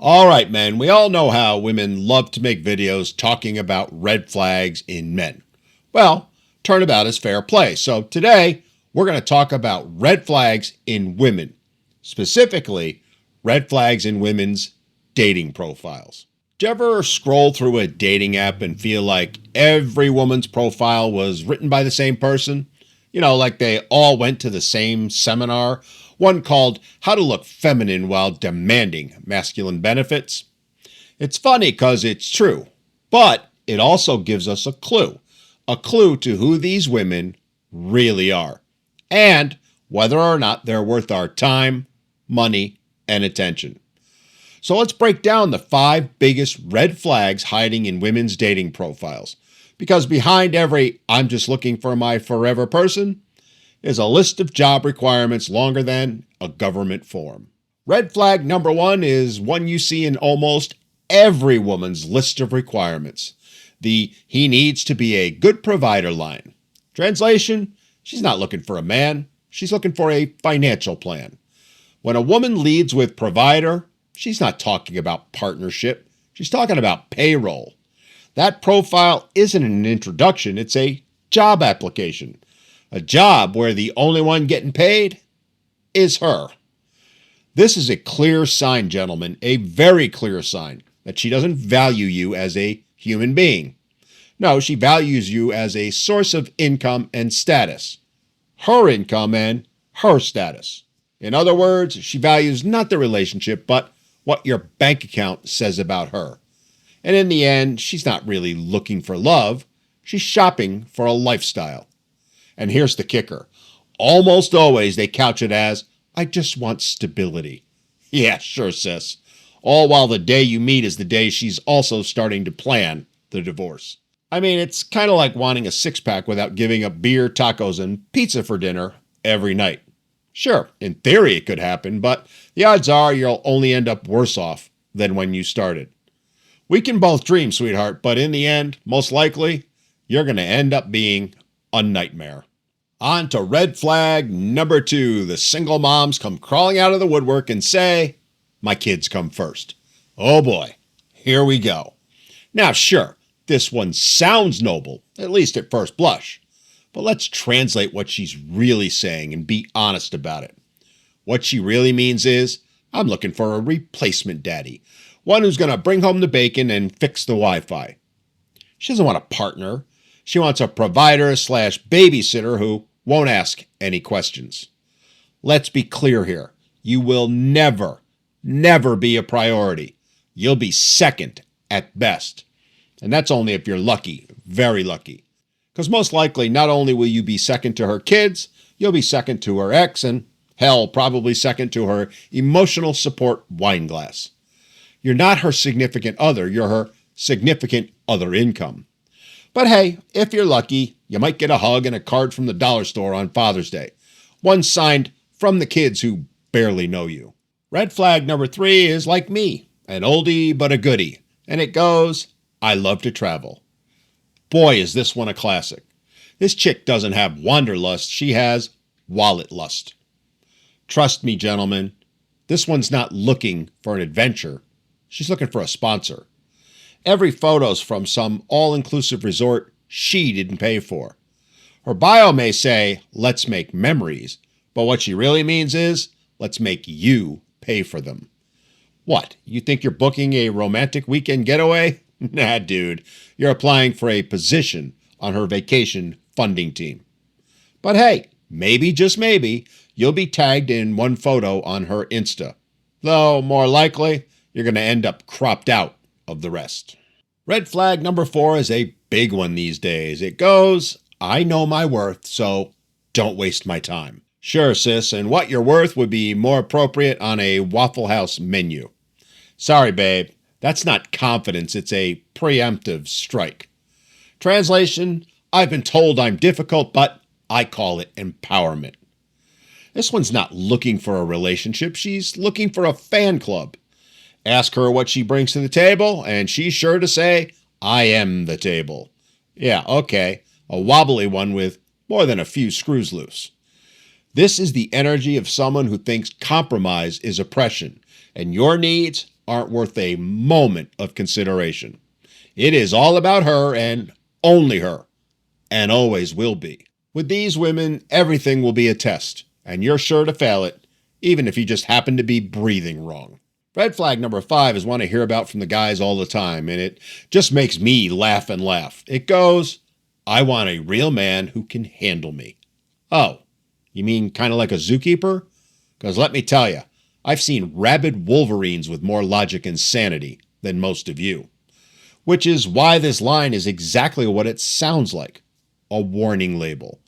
All right, men, we all know how women love to make videos talking about red flags in men. Well, turnabout is fair play. So today, we're going to talk about red flags in women, specifically red flags in women's dating profiles. Do you ever scroll through a dating app and feel like every woman's profile was written by the same person? Like they all went to the same seminar, one called How to Look Feminine While Demanding Masculine Benefits. It's funny because it's true, but it also gives us a clue to who these women really are, and whether or not they're worth our time, money, and attention. So let's break down the 5 biggest red flags hiding in women's dating profiles. Because behind every "I'm just looking for my forever person" is a list of job requirements longer than a government form. Red flag number 1 is one you see in almost every woman's list of requirements. The "he needs to be a good provider" line. Translation: she's not looking for a man, she's looking for a financial plan. When a woman leads with provider, she's not talking about partnership, she's talking about payroll. That profile isn't an introduction, it's a job application. A job where the only one getting paid is her. This is a clear sign, gentlemen, a very clear sign that she doesn't value you as a human being. No, she values you as a source of income and status. Her income and her status. In other words, she values not the relationship, but what your bank account says about her. And in the end, she's not really looking for love. She's shopping for a lifestyle. And here's the kicker. Almost always they couch it as, "I just want stability." Yeah, sure, sis. All while the day you meet is the day she's also starting to plan the divorce. I mean, it's kind of like wanting a six-pack without giving up beer, tacos, and pizza for dinner every night. Sure, in theory it could happen, but the odds are you'll only end up worse off than when you started. We can both dream, sweetheart, but in the end, most likely, you're going to end up being a nightmare. On to red flag number 2. The single moms come crawling out of the woodwork and say, "My kids come first." Oh boy, here we go. Now sure, this one sounds noble, at least at first blush. But let's translate what she's really saying and be honest about it. What she really means is, I'm looking for a replacement daddy. One who's going to bring home the bacon and fix the Wi-Fi. She doesn't want a partner. She wants a provider/babysitter who won't ask any questions. Let's be clear here. You will never be a priority. You'll be second at best. And that's only if you're lucky, very lucky. Because most likely, not only will you be second to her kids, you'll be second to her ex, and hell, probably second to her emotional support wine glass. You're not her significant other, you're her significant other income. But hey, if you're lucky, you might get a hug and a card from the dollar store on Father's Day. One signed from the kids who barely know you. Red flag number 3 is like me, an oldie but a goodie. And it goes, "I love to travel." Boy, is this one a classic. This chick doesn't have wanderlust, she has wallet lust. Trust me, gentlemen, this one's not looking for an adventure. She's looking for a sponsor. Every photo's from some all-inclusive resort she didn't pay for. Her bio may say, "Let's make memories," but what she really means is, "Let's make you pay for them." What, you think you're booking a romantic weekend getaway? Nah, dude, you're applying for a position on her vacation funding team. But hey, maybe, just maybe, you'll be tagged in one photo on her Insta. Though, more likely, you're going to end up cropped out of the rest. Red flag number 4 is a big one these days. It goes, "I know my worth, so don't waste my time." Sure, sis, and what you're worth would be more appropriate on a Waffle House menu. Sorry, babe, that's not confidence, it's a preemptive strike. Translation: I've been told I'm difficult, but I call it empowerment. This one's not looking for a relationship, she's looking for a fan club. Ask her what she brings to the table, and she's sure to say, "I am the table." Yeah, okay, a wobbly one with more than a few screws loose. This is the energy of someone who thinks compromise is oppression, and your needs aren't worth a moment of consideration. It is all about her and only her, and always will be. With these women, everything will be a test, and you're sure to fail it, even if you just happen to be breathing wrong. Red flag number 5 is one I hear about from the guys all the time, and it just makes me laugh and laugh. It goes, I want a real man who can handle me. Oh, you mean kind of like a zookeeper? Because let me tell you, I've seen rabid wolverines with more logic and sanity than most of you. Which is why this line is exactly what it sounds like, a warning label.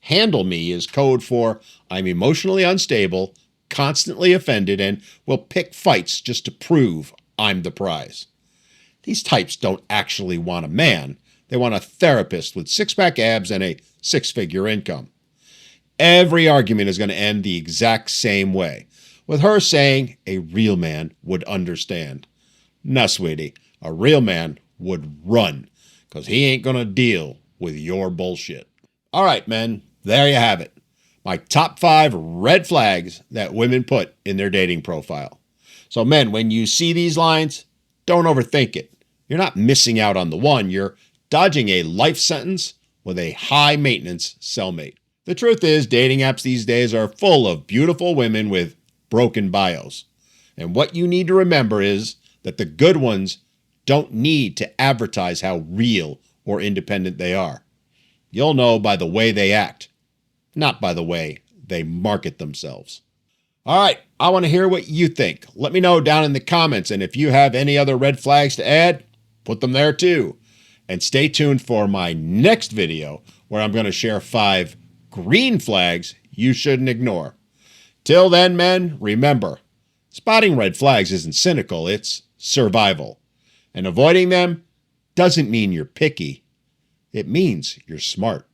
Handle me is code for I'm emotionally unstable, constantly offended, and will pick fights just to prove I'm the prize. These types don't actually want a man. They want a therapist with six-pack abs and a six-figure income. Every argument is going to end the exact same way, with her saying a real man would understand. Nah, sweetie, a real man would run, because he ain't going to deal with your bullshit. All right, men, there you have it. My top 5 red flags that women put in their dating profile. So men, when you see these lines, don't overthink it. You're not missing out on the one. You're dodging a life sentence with a high-maintenance cellmate. The truth is, dating apps these days are full of beautiful women with broken bios. And what you need to remember is that the good ones don't need to advertise how real or independent they are. You'll know by the way they act, not by the way they market themselves. All right, I want to hear what you think. Let me know down in the comments, and if you have any other red flags to add, put them there too. And stay tuned for my next video where I'm going to share 5 green flags you shouldn't ignore. Till then, men, remember, spotting red flags isn't cynical, it's survival. And avoiding them doesn't mean you're picky. It means you're smart.